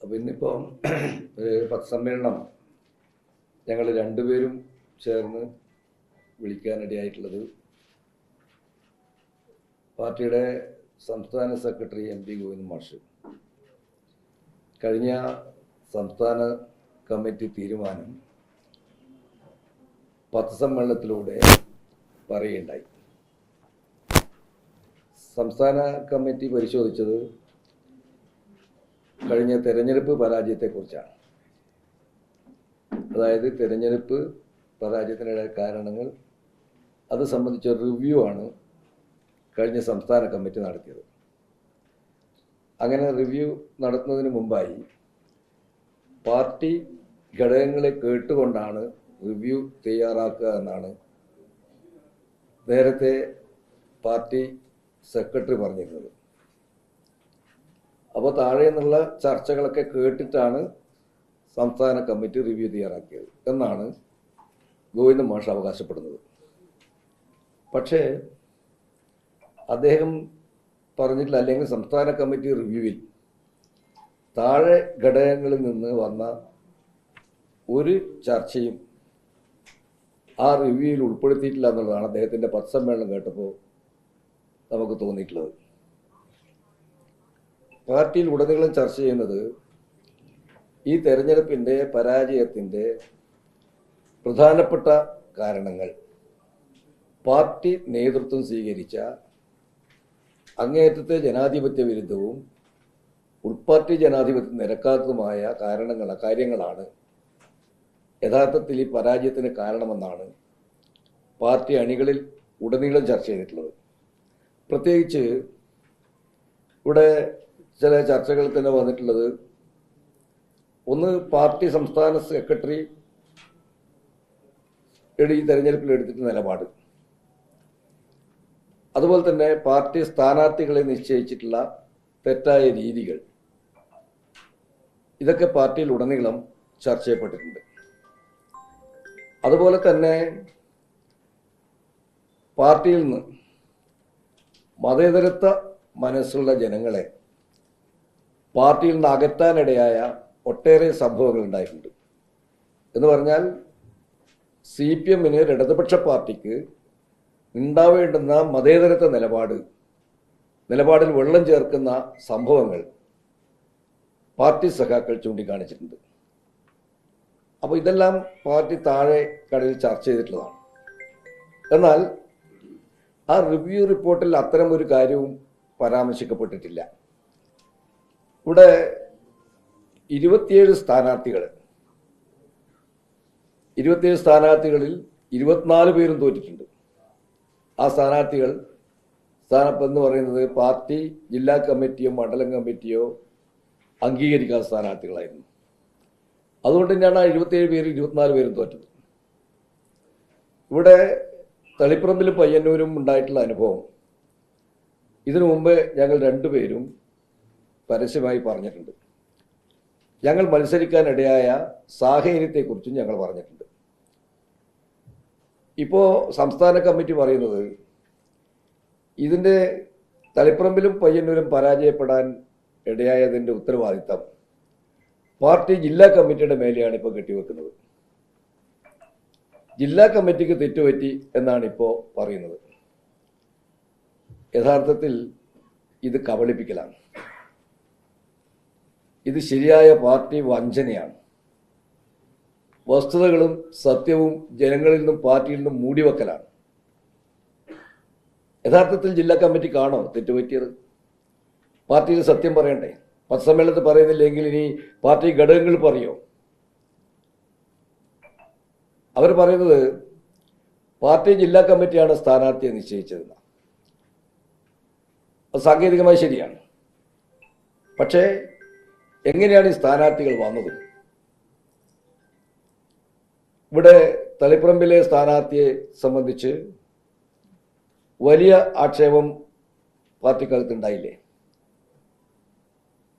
അപ്പോൾ ഇന്നിപ്പോൾ ഒരു പത്രസമ്മേളനം ഞങ്ങൾ രണ്ടുപേരും ചേർന്ന് വിളിക്കാനിടയായിട്ടുള്ളത് പാർട്ടിയുടെ സംസ്ഥാന സെക്രട്ടറി MP ഗോവിന്ദൻ മാഷ് കഴിഞ്ഞ സംസ്ഥാന കമ്മിറ്റി തീരുമാനം പത്രസമ്മേളനത്തിലൂടെ പറയുകയുണ്ടായി. സംസ്ഥാന കമ്മിറ്റി പരിശോധിച്ചത് കഴിഞ്ഞ തെരഞ്ഞെടുപ്പ് പരാജയത്തെക്കുറിച്ചാണ്. അതായത് തെരഞ്ഞെടുപ്പ് പരാജയത്തിനിടെ കാരണങ്ങൾ അത് സംബന്ധിച്ച റിവ്യൂ ആണ് കഴിഞ്ഞ സംസ്ഥാന കമ്മിറ്റി നടത്തിയത്. അങ്ങനെ റിവ്യൂ നടത്തുന്നതിന് മുമ്പായി പാർട്ടി ഘടകങ്ങളെ കേട്ടുകൊണ്ടാണ് റിവ്യൂ തയ്യാറാക്കുക എന്നാണ് നേരത്തെ പാർട്ടി സെക്രട്ടറി പറഞ്ഞിരുന്നത്. അപ്പോൾ താഴെ നിന്നുള്ള ചർച്ചകളൊക്കെ കേട്ടിട്ടാണ് സംസ്ഥാന കമ്മിറ്റി റിവ്യൂ തയ്യാറാക്കിയത് എന്നാണ് ഗോവിന്ദൻ മാഷ് അവകാശപ്പെടുന്നത്. പക്ഷേ അദ്ദേഹം പറഞ്ഞിട്ടില്ല, അല്ലെങ്കിൽ സംസ്ഥാന കമ്മിറ്റി റിവ്യൂവിൽ താഴെ ഘടകങ്ങളിൽ നിന്ന് വന്ന ഒരു ചർച്ചയും ആ റിവ്യൂവിൽ ഉൾപ്പെടുത്തിയിട്ടില്ല എന്നുള്ളതാണ് അദ്ദേഹത്തിൻ്റെ പത്രസമ്മേളനം കേട്ടപ്പോൾ നമുക്ക് തോന്നിയിട്ടുള്ളത്. പാർട്ടിയിൽ ഉടനീളം ചർച്ച ചെയ്യുന്നത് ഈ തെരഞ്ഞെടുപ്പിൻ്റെ പരാജയത്തിൻ്റെ പ്രധാനപ്പെട്ട കാരണങ്ങൾ പാർട്ടി നേതൃത്വം സ്വീകരിച്ച അങ്ങേയറ്റത്തെ ജനാധിപത്യ വിരുദ്ധവും ഉൾപാർട്ടി ജനാധിപത്യം നിരക്കാത്തതുമായ കാര്യങ്ങളാണ് യഥാർത്ഥത്തിൽ ഈ പരാജയത്തിന് കാരണമെന്നാണ് പാർട്ടി അണികളിൽ ഉടനീളം ചർച്ച ചെയ്തിട്ടുള്ളത്. പ്രത്യേകിച്ച് ഇവിടെ ചില ചർച്ചകൾ തന്നെ വന്നിട്ടുള്ളത്, ഒന്ന് പാർട്ടി സംസ്ഥാന സെക്രട്ടറി ഈ തെരഞ്ഞെടുപ്പിൽ എടുത്തിട്ട് നിലപാട്, അതുപോലെ തന്നെ പാർട്ടി സ്ഥാനാർത്ഥികളെ നിശ്ചയിച്ചിട്ടുള്ള തെറ്റായ രീതികൾ, ഇതൊക്കെ പാർട്ടിയിൽ ഉടനീളം ചർച്ച ചെയ്യപ്പെട്ടിട്ടുണ്ട്. അതുപോലെ തന്നെ പാർട്ടിയിൽ നിന്ന് മതേതരത്വ മനസ്സുള്ള ജനങ്ങളെ പാർട്ടിയിൽ നിന്ന് അകറ്റാനിടയായ ഒട്ടേറെ സംഭവങ്ങൾ ഉണ്ടായിട്ടുണ്ട്. എന്ന് പറഞ്ഞാൽ CPM-ന് ഇടതുപക്ഷ പാർട്ടിക്ക് ഉണ്ടാവേണ്ടുന്ന മതേതരത്വ നിലപാടിൽ വെള്ളം ചേർക്കുന്ന സംഭവങ്ങൾ പാർട്ടി സഖാക്കൾ ചൂണ്ടിക്കാണിച്ചിട്ടുണ്ട്. അപ്പോൾ ഇതെല്ലാം പാർട്ടി താഴെ കടയിൽ ചർച്ച ചെയ്തിട്ടുള്ളതാണ്. എന്നാൽ ആ റിവ്യൂ റിപ്പോർട്ടിൽ അത്തരം ഒരു കാര്യവും പരാമർശിക്കപ്പെട്ടിട്ടില്ല. ഇവിടെ 27 സ്ഥാനാർത്ഥികളിൽ 24 പേരും തോറ്റിട്ടുണ്ട്. ആ സ്ഥാനാർത്ഥികൾ എന്ന് പറയുന്നത് പാർട്ടി ജില്ലാ കമ്മിറ്റിയോ മണ്ഡലം കമ്മിറ്റിയോ അംഗീകരിക്കാത്ത സ്ഥാനാർത്ഥികളായിരുന്നു. അതുകൊണ്ട് തന്നെയാണ് ആ 27 പേരിൽ 24 പേരും തോറ്റത്. ഇവിടെ തളിപ്പറമ്പിലും പയ്യന്നൂരും ഉണ്ടായിട്ടുള്ള അനുഭവം ഇതിനു മുമ്പ് ഞങ്ങൾ രണ്ടുപേരും പരസ്യമായി പറഞ്ഞിട്ടുണ്ട്. ഞങ്ങൾ മത്സരിക്കാനിടയായ സാഹചര്യത്തെക്കുറിച്ചും ഞങ്ങൾ പറഞ്ഞിട്ടുണ്ട്. ഇപ്പോൾ സംസ്ഥാന കമ്മിറ്റി പറയുന്നത് ഇതിൻ്റെ തളിപ്പറമ്പിലും പയ്യന്നൂരും പരാജയപ്പെടാൻ ഇടയായതിൻ്റെ ഉത്തരവാദിത്തം പാർട്ടി ജില്ലാ കമ്മിറ്റിയുടെ മേലെയാണ് ഇപ്പോൾ കെട്ടിവെക്കുന്നത്. ജില്ലാ കമ്മിറ്റിക്ക് തെറ്റുപറ്റി എന്നാണ് ഇപ്പോൾ പറയുന്നത്. യഥാർത്ഥത്തിൽ ഇത് കബളിപ്പിക്കലാണ്. ഇത് ശരിയായ പാർട്ടി വഞ്ചനയാണ്. വസ്തുതകളും സത്യവും ജനങ്ങളിൽ നിന്നും പാർട്ടിയിൽ നിന്നും മൂടിവെക്കലാണ്. യഥാർത്ഥത്തിൽ ജില്ലാ കമ്മിറ്റിക്കാണോ തെറ്റുപറ്റിയത്? പാർട്ടിയിൽ സത്യം പറയണ്ടേ? പത്രസമ്മേളനത്തിൽ പറയുന്നില്ലെങ്കിൽ ഇനി പാർട്ടി ഘടകങ്ങൾ പറയോ? അവർ പറയുന്നത് പാർട്ടി ജില്ലാ കമ്മിറ്റിയാണ് സ്ഥാനാർത്ഥിയെ നിശ്ചയിച്ചതെന്ന്. അത് സാങ്കേതികമായി ശരിയാണ്. പക്ഷേ എങ്ങനെയാണ് ഈ സ്ഥാനാർത്ഥികൾ വന്നത്? ഇവിടെ തളിപ്പറമ്പിലെ സ്ഥാനാർത്ഥിയെ സംബന്ധിച്ച് വലിയ ആക്ഷേപം പാർട്ടിക്കകത്തുണ്ടായില്ലേ?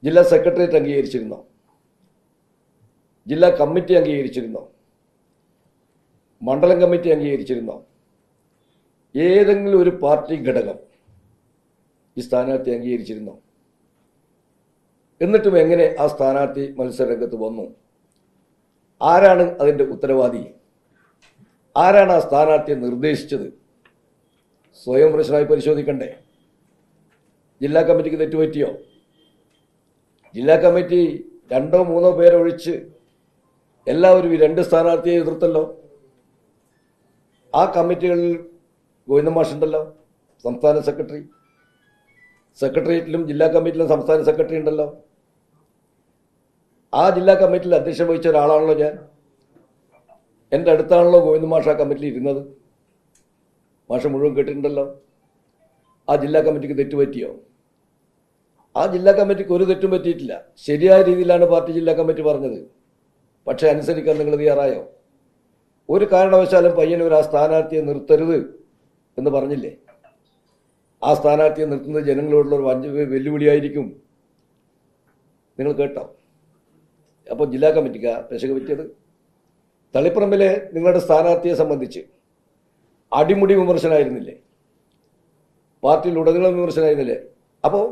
ജില്ലാ സെക്രട്ടേറിയറ്റ് അംഗീകരിച്ചിരുന്നോ? ജില്ലാ കമ്മിറ്റി അംഗീകരിച്ചിരുന്നോ? മണ്ഡലം കമ്മിറ്റി അംഗീകരിച്ചിരുന്നോ? ഏതെങ്കിലും ഒരു പാർട്ടി ഘടകം ഈ സ്ഥാനാർത്ഥി അംഗീകരിച്ചിരുന്നോ? എന്നിട്ടും എങ്ങനെ ആ സ്ഥാനാർത്ഥി മത്സരരംഗത്ത് വന്നു? ആരാണ് അതിൻ്റെ ഉത്തരവാദി? ആരാണ് ആ സ്ഥാനാർത്ഥിയെ നിർദ്ദേശിച്ചത്? സ്വയം പ്രശ്നമായി പരിശോധിക്കണ്ടേ? ജില്ലാ കമ്മിറ്റിക്ക് തെറ്റുപറ്റിയോ? ജില്ലാ കമ്മിറ്റി 2-3 പേരൊഴിച്ച് എല്ലാവരും ഈ 2 സ്ഥാനാർത്ഥിയെ എതിർത്തല്ലോ. ആ കമ്മിറ്റികളിൽ ഗോവിന്ദൻ മാഷുണ്ടല്ലോ, സംസ്ഥാന സെക്രട്ടറി. സെക്രട്ടേറിയറ്റിലും ജില്ലാ കമ്മിറ്റിയിലും സംസ്ഥാന സെക്രട്ടറി ഉണ്ടല്ലോ. ആ ജില്ലാ കമ്മിറ്റിയിൽ അധ്യക്ഷൻ വഹിച്ച ഒരാളാണല്ലോ ഞാൻ. എൻ്റെ അടുത്താണല്ലോ ഗോവിന്ദൻ മാഷ് ആ കമ്മിറ്റിയിൽ ഇരുന്നത്. മാഷ് മുഴുവൻ കേട്ടിട്ടുണ്ടല്ലോ. ആ ജില്ലാ കമ്മിറ്റിക്ക് തെറ്റുപറ്റിയോ? ആ ജില്ലാ കമ്മിറ്റിക്ക് ഒരു തെറ്റും പറ്റിയിട്ടില്ല. ശരിയായ രീതിയിലാണ് പാർട്ടി ജില്ലാ കമ്മിറ്റി പറഞ്ഞത്. പക്ഷേ അനുസരിക്കാൻ നിങ്ങൾ തയ്യാറായോ? ഒരു കാരണവശാലും പയ്യന്നൂർ ആ സ്ഥാനാർത്ഥിയെ നിർത്തരുത് എന്ന് പറഞ്ഞില്ലേ? ആ സ്ഥാനാർത്ഥിയെ നിർത്തുന്നത് ജനങ്ങളോടുള്ള ഒരു വെല്ലുവിളിയായിരിക്കും. നിങ്ങൾ കേട്ടോ? അപ്പോൾ ജില്ലാ കമ്മിറ്റിക്കാ പെശക് പറ്റിയത്? തളിപ്പറമ്പിലെ നിങ്ങളുടെ സ്ഥാനാർത്ഥിയെ സംബന്ധിച്ച് അടിമുടി വിമർശനമായിരുന്നില്ലേ? പാർട്ടിയിലുടനീളം വിമർശനമായിരുന്നില്ലേ? അപ്പോൾ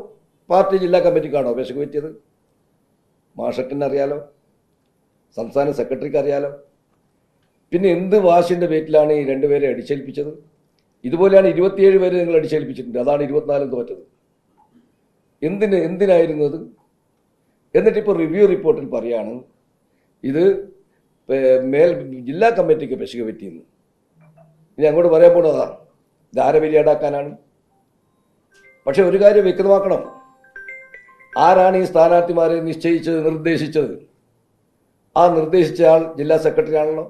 പാർട്ടി ജില്ലാ കമ്മിറ്റിക്കാണോ പെശക് പറ്റിയത്? മാഷക്കിന് അറിയാലോ, സംസ്ഥാന സെക്രട്ടറിക്ക് അറിയാലോ. പിന്നെ എന്ത് വാശിൻ്റെ പേരിലാണ് ഈ 2 പേരെ അടിച്ചേൽപ്പിച്ചത്? ഇതുപോലെയാണ് 27 പേര് നിങ്ങൾ അടിച്ചേൽപ്പിച്ചിട്ടുണ്ട്. അതാണ് 24 തോറ്റത്. എന്തിനായിരുന്നു അത്? എന്നിട്ടിപ്പോൾ റിവ്യൂ റിപ്പോർട്ടിൽ പറയാണ് ഇത് ജില്ലാ കമ്മിറ്റിക്ക് പെശക് പറ്റിയെന്ന്. ഇനി അങ്ങോട്ട് പറയാൻ പോണതാ ധാരബലിയാടാക്കാനാണ്. പക്ഷെ ഒരു കാര്യം വ്യക്തമാക്കണം, ആരാണ് ഈ സ്ഥാനാർത്ഥിമാരെ നിശ്ചയിച്ചത്, നിർദ്ദേശിച്ചത്? ആ നിർദ്ദേശിച്ച ആൾ ജില്ലാ സെക്രട്ടറി ആണല്ലോ.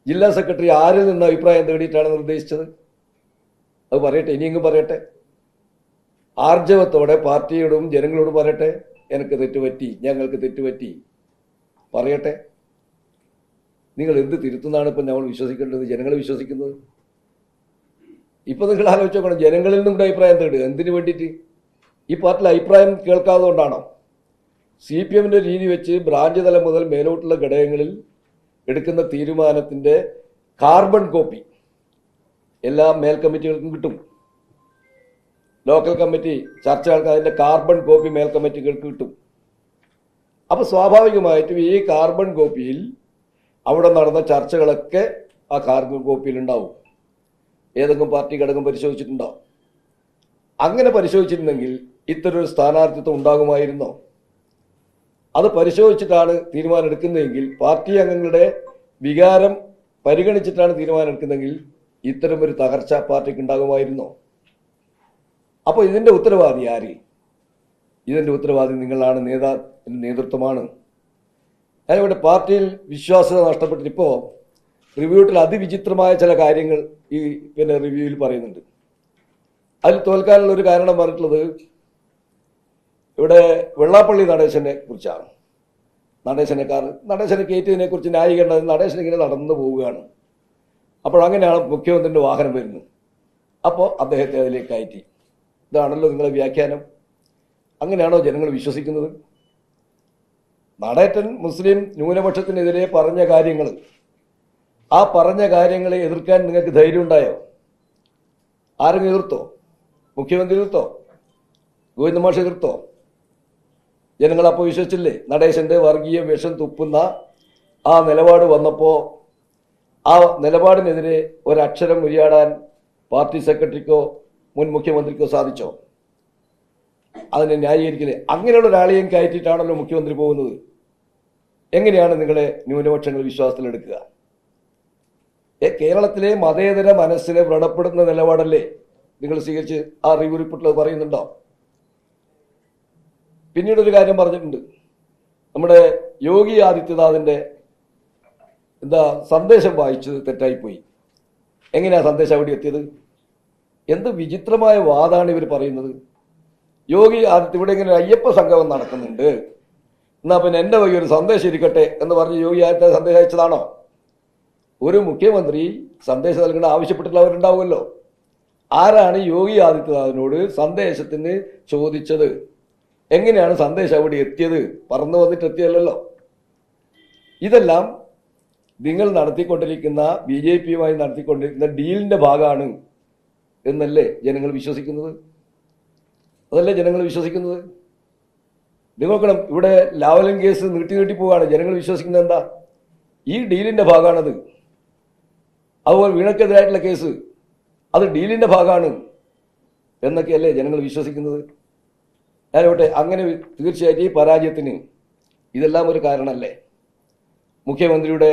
ജില്ലാ സെക്രട്ടറി ആരിൽ നിന്ന് അഭിപ്രായം തേടിയിട്ടാണ് നിർദ്ദേശിച്ചത്? അത് പറയട്ടെ, ഇനിയെങ്കിലും പറയട്ടെ. ആർജവത്തോടെ പാർട്ടിയോടും ജനങ്ങളോടും പറയട്ടെ, എനിക്ക് തെറ്റുപറ്റി, ഞങ്ങൾക്ക് തെറ്റുപറ്റി പറയട്ടെ. നിങ്ങൾ എന്ത് തിരുത്തുന്നതാണ് ഇപ്പം നമ്മൾ വിശ്വസിക്കേണ്ടത്, ജനങ്ങൾ വിശ്വസിക്കുന്നത്? ഇപ്പം നിങ്ങൾ ആലോചിച്ച് നോക്കണം, ജനങ്ങളിൽ നിന്നും കൂടെ അഭിപ്രായം തേടുക എന്തിനു വേണ്ടിയിട്ട്? ഈ പാർട്ടിയിൽ അഭിപ്രായം കേൾക്കാതെ കൊണ്ടാണോ? CPM-ന്റെ രീതി വെച്ച് ബ്രാഞ്ച് തലം മുതൽ മേലോട്ടുള്ള ഘടകങ്ങളിൽ എടുക്കുന്ന തീരുമാനത്തിൻ്റെ കാർബൺ കോപ്പി എല്ലാ മേൽ കമ്മിറ്റികൾക്കും കിട്ടും. ലോക്കൽ കമ്മിറ്റി ചർച്ചകൾക്ക് അതിൻ്റെ കാർബൺ കോപ്പി മേൽ കമ്മിറ്റികൾക്ക് കിട്ടും. അപ്പോൾ സ്വാഭാവികമായിട്ടും ഈ കാർബൺ കോപ്പിയിൽ അവിടെ നടന്ന ചർച്ചകളൊക്കെ ആ കാർബൺ കോപ്പിയിൽ ഉണ്ടാവും. ഏതെങ്കിലും പാർട്ടി ഘടകം പരിശോധിച്ചിട്ടുണ്ടോ? അങ്ങനെ പരിശോധിച്ചിരുന്നെങ്കിൽ ഇത്തരൊരു സ്ഥാനാർത്ഥിത്വം ഉണ്ടാകുമായിരുന്നോ? അത് പരിശോധിച്ചിട്ടാണ് തീരുമാനം എടുക്കുന്നതെങ്കിൽ, പാർട്ടി അംഗങ്ങളുടെ വികാരം പരിഗണിച്ചിട്ടാണ് തീരുമാനം എടുക്കുന്നതെങ്കിൽ ഇത്തരമൊരു തകർച്ച പാർട്ടിക്ക് ഉണ്ടാകുമായിരുന്നോ? അപ്പോൾ ഇതിൻ്റെ ഉത്തരവാദി ആര്? ഇതിൻ്റെ ഉത്തരവാദി നിങ്ങളാണ്, നേതൃത്വമാണ്. അതിവിടെ പാർട്ടിയിൽ വിശ്വാസ്യത നഷ്ടപ്പെട്ടിട്ട് ഇപ്പോൾ റിവ്യൂട്ടിൽ അതിവിചിത്രമായ ചില കാര്യങ്ങൾ ഈ റിവ്യൂവിൽ പറയുന്നുണ്ട്. അതിൽ തോൽക്കാനുള്ള ഒരു കാരണം പറഞ്ഞിട്ടുള്ളത് ഇവിടെ വെള്ളാപ്പള്ളി നടേശനെ കുറിച്ചാണ്. നടേശനെ കയറ്റിയതിനെ കുറിച്ച് ന്യായീകരണം, നടേശൻ ഇങ്ങനെ നടന്നു പോവുകയാണ്. അപ്പോൾ അങ്ങനെയാണ് മുഖ്യമന്ത്രിയുടെ വാഹനം വരുന്നത്. അപ്പോൾ അദ്ദേഹത്തെ അതിലേക്ക് കയറ്റി. ഇതാണല്ലോ നിങ്ങളെ വ്യാഖ്യാനം. അങ്ങനെയാണോ ജനങ്ങൾ വിശ്വസിക്കുന്നത്? നടേറ്റൻ മുസ്ലിം ന്യൂനപക്ഷത്തിനെതിരെ പറഞ്ഞ കാര്യങ്ങൾ, ആ പറഞ്ഞ കാര്യങ്ങളെ എതിർക്കാൻ നിങ്ങൾക്ക് ധൈര്യം ഉണ്ടായോ? ആരും എതിർത്തോ? മുഖ്യമന്ത്രി എതിർത്തോ? ഗോവിന്ദൻ മാഷ് എതിർത്തോ? ജനങ്ങളപ്പോൾ വിശ്വസിച്ചില്ലേ? നടേശൻ്റെ വർഗീയ വിഷം തുപ്പുന്ന ആ നിലപാട് വന്നപ്പോൾ ആ നിലപാടിനെതിരെ ഒരക്ഷരം ഉരിയാടാൻ പാർട്ടി സെക്രട്ടറിക്കോ മുൻ മുഖ്യമന്ത്രിക്കോ സാധിച്ചോ? അതിനെ ന്യായീകരിക്കില്ലേ? അങ്ങനെയുള്ള ഒരാളെയും കയറ്റിയിട്ടാണല്ലോ മുഖ്യമന്ത്രി പോകുന്നത്. എങ്ങനെയാണ് നിങ്ങളെ ന്യൂനപക്ഷങ്ങൾ വിശ്വാസത്തിലെടുക്കുക? കേരളത്തിലെ മതേതര മനസ്സിനെ വ്രണപ്പെടുന്ന നിലപാടല്ലേ നിങ്ങൾ സ്വീകരിച്ച് ആ റിവ്യൂ റിപ്പോർട്ടിൽ പറയുന്നുണ്ടോ? പിന്നീടൊരു കാര്യം പറഞ്ഞിട്ടുണ്ട്, നമ്മുടെ യോഗി ആദിത്യനാഥിൻ്റെ സന്ദേശം വായിച്ചത് തെറ്റായിപ്പോയി. എങ്ങനെയാ സന്ദേശം അവിടെ എത്തിയത്? എന്ത് വിചിത്രമായ വാദമാണ് ഇവർ പറയുന്നത്. യോഗി ആദിത്യ ഇവിടെ ഇങ്ങനെ അയ്യപ്പ സംഗമം നടക്കുന്നുണ്ട്, എന്നാൽ പിന്നെ എൻ്റെ വഴി ഒരു സന്ദേശം ഇരിക്കട്ടെ എന്ന് പറഞ്ഞ് യോഗി ആദിത്യ സന്ദേശം അയച്ചതാണോ? ഒരു മുഖ്യമന്ത്രി സന്ദേശം നൽകേണ്ട ആവശ്യപ്പെട്ടിട്ടുള്ളവരുണ്ടാവുമല്ലോ. ആരാണ് യോഗി ആദിത്യനാഥിനോട് സന്ദേശത്തിന് ചോദിച്ചത്? എങ്ങനെയാണ് സന്ദേശം അവിടെ എത്തിയത്? പറന്നു വന്നിട്ട് എത്തിയല്ലോ. ഇതെല്ലാം നിങ്ങൾ നടത്തിക്കൊണ്ടിരിക്കുന്ന BJP-യുമായി നടത്തിക്കൊണ്ടിരിക്കുന്ന ഡീലിൻ്റെ ഭാഗമാണ് എന്നല്ലേ ജനങ്ങൾ വിശ്വസിക്കുന്നത്? അതല്ലേ ജനങ്ങൾ വിശ്വസിക്കുന്നത്? നിങ്ങൾ നോക്കണം, ഇവിടെ ലാവലിൻ കേസ് നീട്ടി പോവുകയാണ്. ജനങ്ങൾ വിശ്വസിക്കുന്നത് എന്താ? ഈ ഡീലിന്റെ ഭാഗമാണത്. അതുപോലെ വീണക്കെതിരായിട്ടുള്ള കേസ് അത് ഡീലിന്റെ ഭാഗമാണ് എന്നൊക്കെയല്ലേ ജനങ്ങൾ വിശ്വസിക്കുന്നത്? ഞാനോട്ടെ, അങ്ങനെ തീർച്ചയായിട്ടും ഈ പരാജയത്തിന് ഇതെല്ലാം ഒരു കാരണമല്ലേ? മുഖ്യമന്ത്രിയുടെ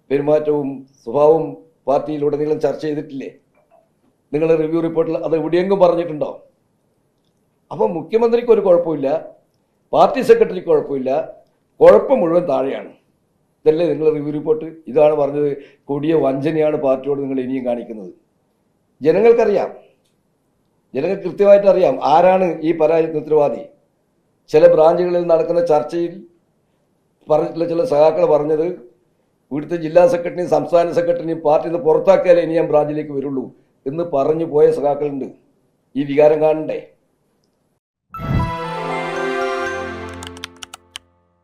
പെരുമാറ്റവും സ്വഭാവവും പാർട്ടിയിലുടനീളം ചർച്ച ചെയ്തിട്ടില്ലേ? നിങ്ങൾ റിവ്യൂ റിപ്പോർട്ടിൽ അത് എവിടെയെങ്കിലും പറഞ്ഞിട്ടുണ്ടോ? അപ്പം മുഖ്യമന്ത്രിക്ക് ഒരു കുഴപ്പമില്ല, പാർട്ടി സെക്രട്ടറിക്ക് കുഴപ്പമില്ല, കുഴപ്പം മുഴുവൻ താഴെയാണ്. ഇതല്ലേ നിങ്ങൾ റിവ്യൂ റിപ്പോർട്ട്? ഇതാണ് പറഞ്ഞത്, കൊടിയ വഞ്ചനയാണ് പാർട്ടിയോട് നിങ്ങൾ ഇനിയും കാണിക്കുന്നത്. ജനങ്ങൾക്കറിയാം, ജനങ്ങൾക്ക് കൃത്യമായിട്ട് അറിയാം ആരാണ് ഈ പരാജയത്തിന് ഉത്തരവാദി. ചില ബ്രാഞ്ചുകളിൽ നടക്കുന്ന ചർച്ചയിൽ പറഞ്ഞിട്ടുള്ള ചില സഖാക്കൾ പറഞ്ഞത്, ഇവിടുത്തെ ജില്ലാ സെക്രട്ടറിയും സംസ്ഥാന സെക്രട്ടറിയും പാർട്ടിയിൽ നിന്ന് പുറത്താക്കിയാലേ ഇനി ഞാൻ ബ്രാഞ്ചിലേക്ക് വരുള്ളൂ എന്ന് പറഞ്ഞു പോയ സഖാക്കളുണ്ട്. ഈ വികാരം കാണണ്ടേ?